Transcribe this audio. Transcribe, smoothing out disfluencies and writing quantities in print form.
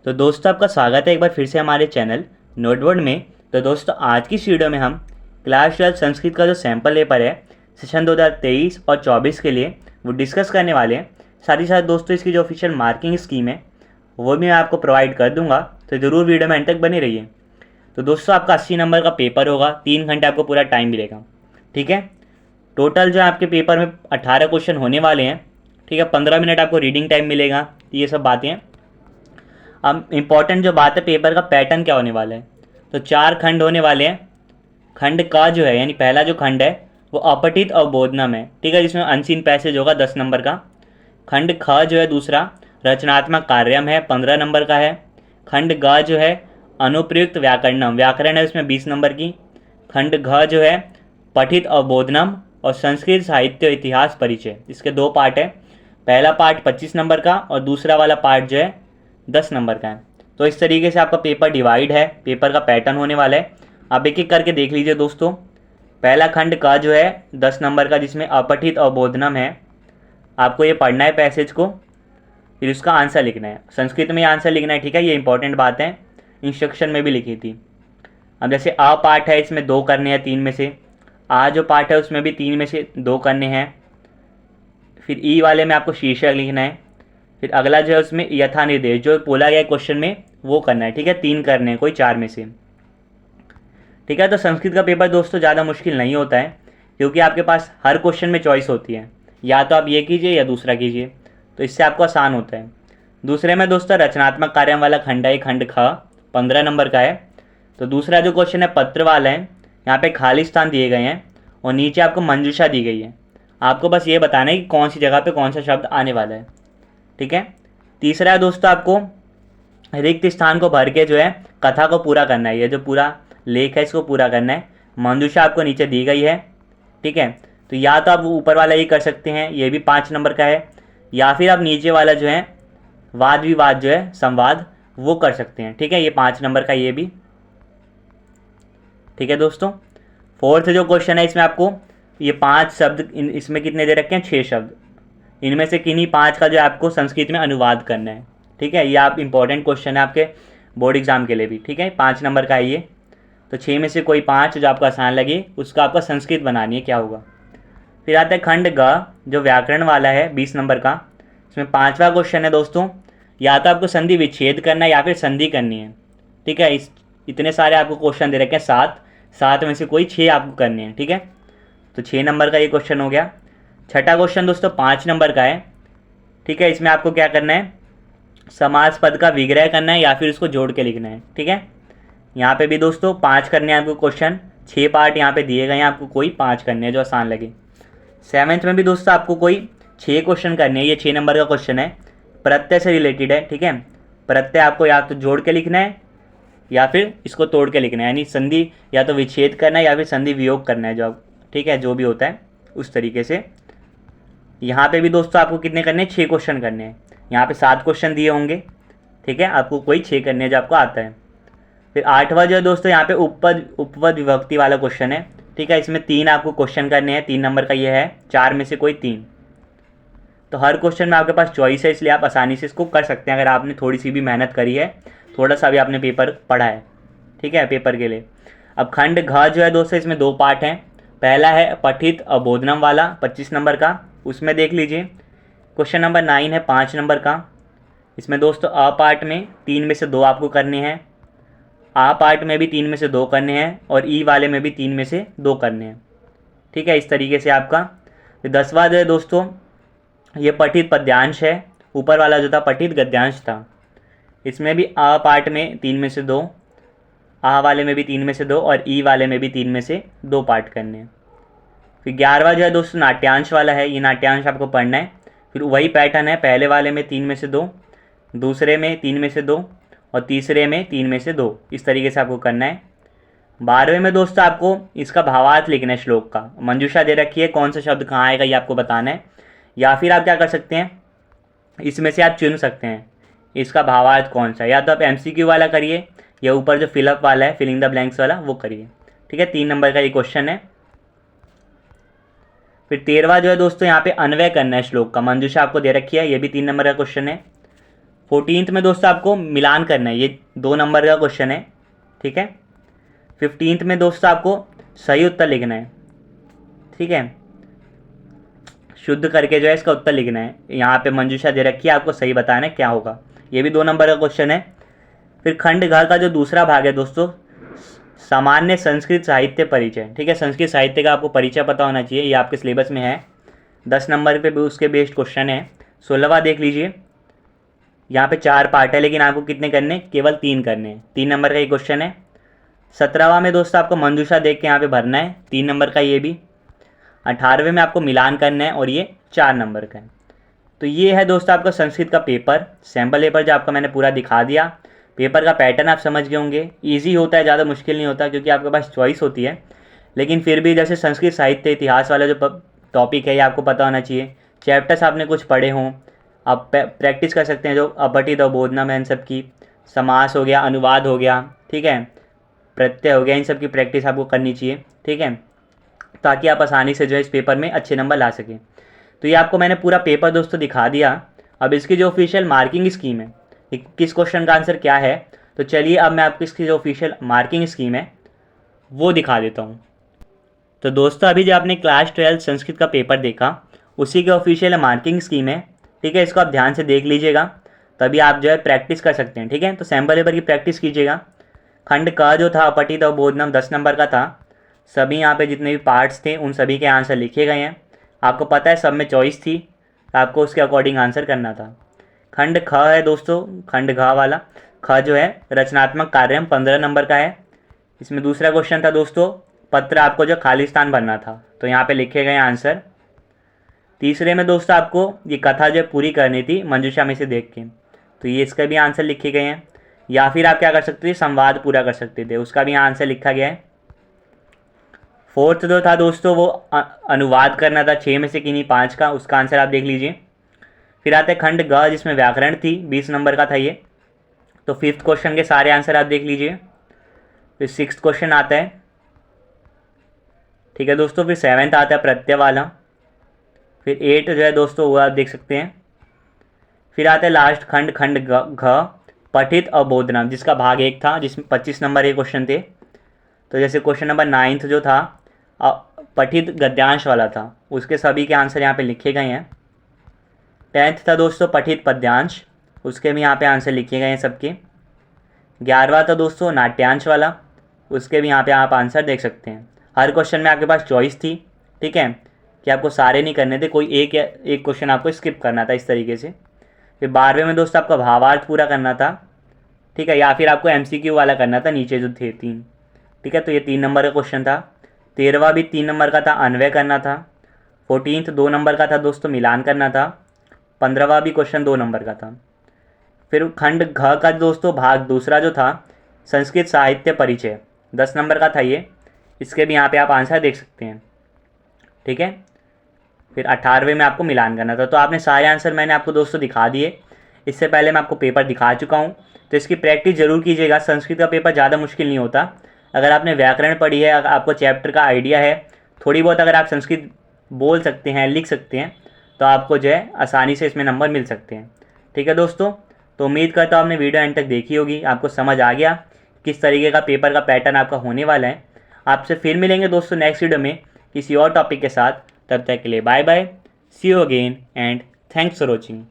तो दोस्तों आपका स्वागत है एक बार फिर से हमारे चैनल नोटबोर्ड में। तो दोस्तों आज की इस वीडियो में हम क्लास 12 संस्कृत का जो सैम्पल पेपर है सेशन 2023 और 24 के लिए वो डिस्कस करने वाले हैं। साथ ही साथ दोस्तों इसकी जो ऑफिशियल मार्किंग स्कीम है वो भी मैं आपको प्रोवाइड कर दूंगा, तो ज़रूर वीडियो में एंड तक बने रहिए। तो दोस्तों आपका 80 नंबर का पेपर होगा, 3 घंटे आपको पूरा टाइम मिलेगा। ठीक है, टोटल जो आपके पेपर में 18 क्वेश्चन होने वाले हैं। ठीक है, 15 मिनट आपको रीडिंग टाइम मिलेगा। ये सब बातें हैं। अब इम्पॉर्टेंट जो बात है, पेपर का पैटर्न क्या होने वाला है। तो 4 खंड होने वाले हैं। खंड का जो है यानी पहला जो खंड है वो अपठित अवबोधनम है। ठीक है, जिसमें अनसीन पैसेज होगा 10 नंबर का। खंड ख जो है दूसरा रचनात्मक कार्यम है, 15 नंबर का है। खंड ग जो है अनुप्रयुक्त व्याकरणम, व्याकरण है उसमें 20 नंबर की। खंड घ जो है पठित अवबोधनम और संस्कृत साहित्य इतिहास परिचय, इसके 2 पार्ट है। पहला पार्ट 25 नंबर का और दूसरा वाला पार्ट जो है 10 नंबर का है। तो इस तरीके से आपका पेपर डिवाइड है, पेपर का पैटर्न होने वाला है। आप एक एक करके देख लीजिए दोस्तों। पहला खंड का जो है 10 नंबर का, जिसमें अपठित अवबोधनम है। आपको ये पढ़ना है पैसेज को, फिर उसका आंसर लिखना है। संस्कृत में आंसर लिखना है। ठीक है, ये इंपॉर्टेंट बात है, इंस्ट्रक्शन में भी लिखी थी। अब जैसे अ पार्ट है, इसमें 2 करने हैं 3 में से। आ जो पार्ट है उसमें भी 3 में से 2 करने हैं। फिर ई वाले में आपको शीर्षक लिखना है। फिर अगला जो है उसमें यथा निर्देश, जो बोला गया क्वेश्चन में वो करना है। ठीक है, 3 करने हैं, कोई 4 में से। ठीक है, तो संस्कृत का पेपर दोस्तों ज़्यादा मुश्किल नहीं होता है, क्योंकि आपके पास हर क्वेश्चन में चॉइस होती है, या तो आप ये कीजिए या दूसरा कीजिए, तो इससे आपको आसान होता है। दूसरे में दोस्तों रचनात्मक कार्य वाला खंड है, खंड ख, 15 नंबर का है। तो दूसरा जो क्वेश्चन है पत्र वाला है, यहाँ पे खाली स्थान दिए गए हैं और नीचे आपको मंजूषा दी गई है। आपको बस ये बताना है कि कौन सी जगह पे कौन सा शब्द आने वाला है। ठीक है, तीसरा है दोस्तों आपको रिक्त स्थान को भर के जो है कथा को पूरा करना है। ये जो पूरा लेख है इसको पूरा करना है। मंजूषा आपको नीचे दी गई है। ठीक है, तो या तो आप ऊपर वाला ये कर सकते हैं, ये भी 5 नंबर का है, या फिर आप नीचे वाला जो है वाद विवाद जो है संवाद वो कर सकते हैं। ठीक है, ये 5 नंबर का ये भी। ठीक है दोस्तों, फोर्थ जो क्वेश्चन है इसमें आपको ये 5 शब्द, इसमें कितने दे रखे हैं, 6 शब्द। इनमें से किन्हीं 5 का जो आपको संस्कृत में अनुवाद करना है। ठीक है, ये आप इंपॉर्टेंट क्वेश्चन है आपके बोर्ड एग्जाम के लिए भी। ठीक है, 5 नंबर का है ये। तो 6 में से कोई 5 जो आपको आसान लगे उसका आपका संस्कृत बनानी है, क्या होगा। फिर आता है खंड ग, जो व्याकरण वाला है, 20 नंबर का। इसमें 5वां क्वेश्चन है दोस्तों, या तो आपको संधि विच्छेद करना है या फिर संधि करनी है। ठीक है, इतने सारे आपको क्वेश्चन दे रखे हैं, 7 में से कोई 6 आपको करने हैं। ठीक है, तो 6 नंबर का ये क्वेश्चन हो गया। छठा क्वेश्चन दोस्तों 5 नंबर का है। ठीक है, इसमें आपको क्या करना है, समास पद का विग्रह करना है या फिर उसको जोड़ के लिखना है। ठीक है, यहाँ पे भी दोस्तों 5 करने हैं आपको क्वेश्चन, 6 पार्ट यहाँ पे दिए गए हैं, आपको कोई 5 करने हैं जो आसान लगे। 7th में भी दोस्तों आपको कोई 6 क्वेश्चन करने हैं। ये 6 नंबर का क्वेश्चन है, प्रत्यय से रिलेटेड है। ठीक है, प्रत्यय आपको या तो जोड़ के लिखना है या फिर इसको तोड़ के लिखना है, यानी संधि या तो विच्छेद करना है या फिर संधि वियोग करना है, जो आप, ठीक है, जो भी होता है उस तरीके से। यहाँ पे भी दोस्तों आपको कितने करने हैं, 6 क्वेश्चन करने हैं। यहाँ पे 7 क्वेश्चन दिए होंगे। ठीक है, आपको कोई 6 करने हैं जो आपको आता है। फिर 8वां जो है दोस्तों यहाँ पे उपपद विभक्ति वाला क्वेश्चन है। ठीक है, इसमें 3 आपको क्वेश्चन करने हैं, 3 नंबर का ये है, 4 में से कोई 3। तो हर क्वेश्चन में आपके पास चॉइस है, इसलिए आप आसानी से इसको कर सकते हैं अगर आपने थोड़ी सी भी मेहनत करी है, थोड़ा सा भी आपने पेपर पढ़ा है। ठीक है, पेपर के लिए। अब खंड घ जो है दोस्तों, इसमें 2 पार्ट हैं। पहला है पठित अवबोधनम वाला, 25 नंबर का। उसमें देख लीजिए क्वेश्चन नंबर 9 है, 5 नंबर का। इसमें दोस्तों अ पार्ट में 3 में से 2 आपको करने हैं, आ पार्ट में भी 3 में से 2 करने हैं, और ई वाले में भी 3 में से 2 करने हैं। ठीक है, इस तरीके से आपका। फिर 10वां जो है दोस्तों, ये पठित पद्यांश है। ऊपर वाला जो था पठित गद्यांश था। इसमें भी आ पार्ट में 3 में से 2, आ वाले में भी 3 में से 2, और ई वाले में भी 3 में से 2 पार्ट करने हैं। फिर 11वां जो है दोस्तों नाट्यांश वाला है। ये नाट्यांश आपको पढ़ना है। फिर वही पैटर्न है, पहले वाले में 3 में से 2, दूसरे में 3 में से 2, और तीसरे में 3 में से 2। इस तरीके से आपको करना है। 12वें में दोस्तों आपको इसका भावार्थ लिखना है श्लोक का। मंजूषा दे रखी है, कौन सा शब्द कहाँ आएगा ये आपको बताना है। या फिर आप क्या कर सकते हैं, इसमें से आप चुन सकते हैं इसका भावार्थ कौन सा। या तो आप MCQ वाला करिए, या ऊपर जो फिलअप वाला है, फिलिंग द ब्लैंक्स वाला, वो करिए। ठीक है, 3 नंबर का ये क्वेश्चन है। फिर 13वां जो है दोस्तों, यहाँ पे अन्वय करना है श्लोक का। मंजूषा आपको दे रखी है, ये भी 3 नंबर का क्वेश्चन है। 14th में दोस्तों आपको मिलान करना है, ये 2 नंबर का क्वेश्चन है, ठीक है। 15th में दोस्तों आपको सही उत्तर लिखना है, ठीक है, शुद्ध करके जो है इसका उत्तर लिखना है। यहाँ पे मंजूषा दे रखी है, आपको सही बताना है क्या होगा, ये भी 2 नंबर का क्वेश्चन है। फिर खंड घ का जो दूसरा भाग है दोस्तों, सामान्य संस्कृत साहित्य परिचय, ठीक है, संस्कृत साहित्य का आपको परिचय पता होना चाहिए, ये आपके सिलेबस में है, 10 नंबर पे भी उसके बेस्ड क्वेश्चन है। 16वां देख लीजिए, यहाँ पे 4 पार्ट है, लेकिन आपको कितने करने, केवल 3 करने हैं, 3 नंबर का ये क्वेश्चन है। 17वां में दोस्तों आपको मंजूषा देख के यहाँ पे भरना है, 3 नंबर का ये भी। 18वें में आपको मिलान करना है और ये 4 नंबर का है। तो ये है दोस्तों आपका संस्कृत का पेपर, सैम्पल पेपर जो आपका मैंने पूरा दिखा दिया। पेपर का पैटर्न आप समझ गए होंगे, ईजी होता है, ज़्यादा मुश्किल नहीं होता, क्योंकि आपके पास चॉइस होती है। लेकिन फिर भी जैसे संस्कृत साहित्य इतिहास वाला जो टॉपिक है ये आपको पता होना चाहिए। चैप्टर्स आपने कुछ पढ़े हों, आप प्रैक्टिस कर सकते हैं, जो अपठित अवबोधनम है इन सब की, समास हो गया, अनुवाद हो गया, ठीक है, प्रत्यय हो गया, इन सब की प्रैक्टिस आपको करनी चाहिए, ठीक है, ताकि आप आसानी से जो है इस पेपर में अच्छे नंबर ला सकें। तो ये आपको मैंने पूरा पेपर दोस्तों दिखा दिया। अब इसकी जो ऑफिशियल मार्किंग स्कीम है, किस क्वेश्चन का आंसर क्या है, तो चलिए अब मैं आपको इसकी जो ऑफिशियल मार्किंग स्कीम है वो दिखा देता हूँ। तो दोस्तों अभी जो आपने क्लास 12 संस्कृत का पेपर देखा, उसी की ऑफिशियल मार्किंग स्कीम है, ठीक है, इसको आप ध्यान से देख लीजिएगा, तभी आप जो है प्रैक्टिस कर सकते हैं, ठीक है। तो सैम्पल पेपर की प्रैक्टिस कीजिएगा। खंड का जो था अपठित अवबोधनम 10 नंबर का था, सभी यहाँ पे जितने भी पार्ट्स थे उन सभी के आंसर लिखे गए हैं। आपको पता है सब में चॉइस थी, आपको उसके अकॉर्डिंग आंसर करना था। खंड ख है दोस्तों, खंड घ वाला, ख जो है रचनात्मक कार्य 15 नंबर का है। इसमें दूसरा क्वेश्चन था दोस्तों, पत्र आपको जो खाली स्थान भरना था, तो यहाँ पे लिखे गए आंसर। तीसरे में दोस्तों आपको ये कथा जो पूरी करनी थी मंजूषा में से देख के, तो ये इसका भी आंसर लिखे गए हैं। या फिर आप क्या कर सकते थे, संवाद पूरा कर सकते थे, उसका भी आंसर लिखा गया है। फोर्थ जो था दोस्तों वो अनुवाद करना था 6 में से किन्हीं 5 का, उसका आंसर आप देख लीजिए। फिर आते खंड ग जिसमें व्याकरण थी, 20 नंबर का था ये, तो 5th क्वेश्चन के सारे आंसर आप देख लीजिए। फिर 6th क्वेश्चन आता है, ठीक है दोस्तों। फिर 7th आता है प्रत्यय वाला। फिर 8 जो है दोस्तों वो आप देख सकते हैं। फिर आता है लास्ट खंड, खंड घ पठित अवबोधनम, जिसका भाग 1 था, जिसमें 25 नंबर के क्वेश्चन थे। तो जैसे क्वेश्चन नंबर 9th जो था पठित गद्यांश वाला था, उसके सभी के आंसर यहाँ पे लिखे गए हैं। 10th था दोस्तों पठित पद्यांश, उसके भी यहाँ पे आंसर लिखे गए हैं सबके। 11वां था दोस्तों नाट्यांश वाला, उसके भी यहाँ पे आप आंसर देख सकते हैं। हर क्वेश्चन में आपके पास चॉइस थी, ठीक है, कि आपको सारे नहीं करने थे, कोई एक या एक क्वेश्चन आपको स्किप करना था इस तरीके से। फिर 12वें में दोस्तों आपका भावार्थ पूरा करना था, ठीक है, या फिर आपको MCQ वाला करना था, नीचे जो थे 3, ठीक है, तो ये 3 नंबर का क्वेश्चन था। 13वां भी 3 नंबर का था, अन्वय करना था। 14th 2 नंबर का था दोस्तों, मिलान करना था। 15वां भी क्वेश्चन 2 नंबर का था। फिर खंड घ का दोस्तों भाग दूसरा जो था, संस्कृत साहित्य परिचय, 10 नंबर का था ये, इसके भी यहाँ पे आप आंसर देख सकते हैं, ठीक है। फिर 18वें में आपको मिलान करना था। तो आपने सारे आंसर मैंने आपको दोस्तों दिखा दिए। इससे पहले मैं आपको पेपर दिखा चुका हूँ, तो इसकी प्रैक्टिस ज़रूर कीजिएगा। संस्कृत का पेपर ज़्यादा मुश्किल नहीं होता। अगर आपने व्याकरण पढ़ी है, अगर आपको चैप्टर का आइडिया है थोड़ी बहुत, अगर आप संस्कृत बोल सकते हैं, लिख सकते हैं, तो आपको जो है आसानी से इसमें नंबर मिल सकते हैं, ठीक है दोस्तों। तो उम्मीद करता हूँ आपने वीडियो एंड तक देखी होगी, आपको समझ आ गया किस तरीके का पेपर का पैटर्न आपका होने वाला है। आपसे फिर मिलेंगे दोस्तों नेक्स्ट वीडियो में किसी और टॉपिक के साथ। तब तक के लिए bye bye, see you again and thanks for watching.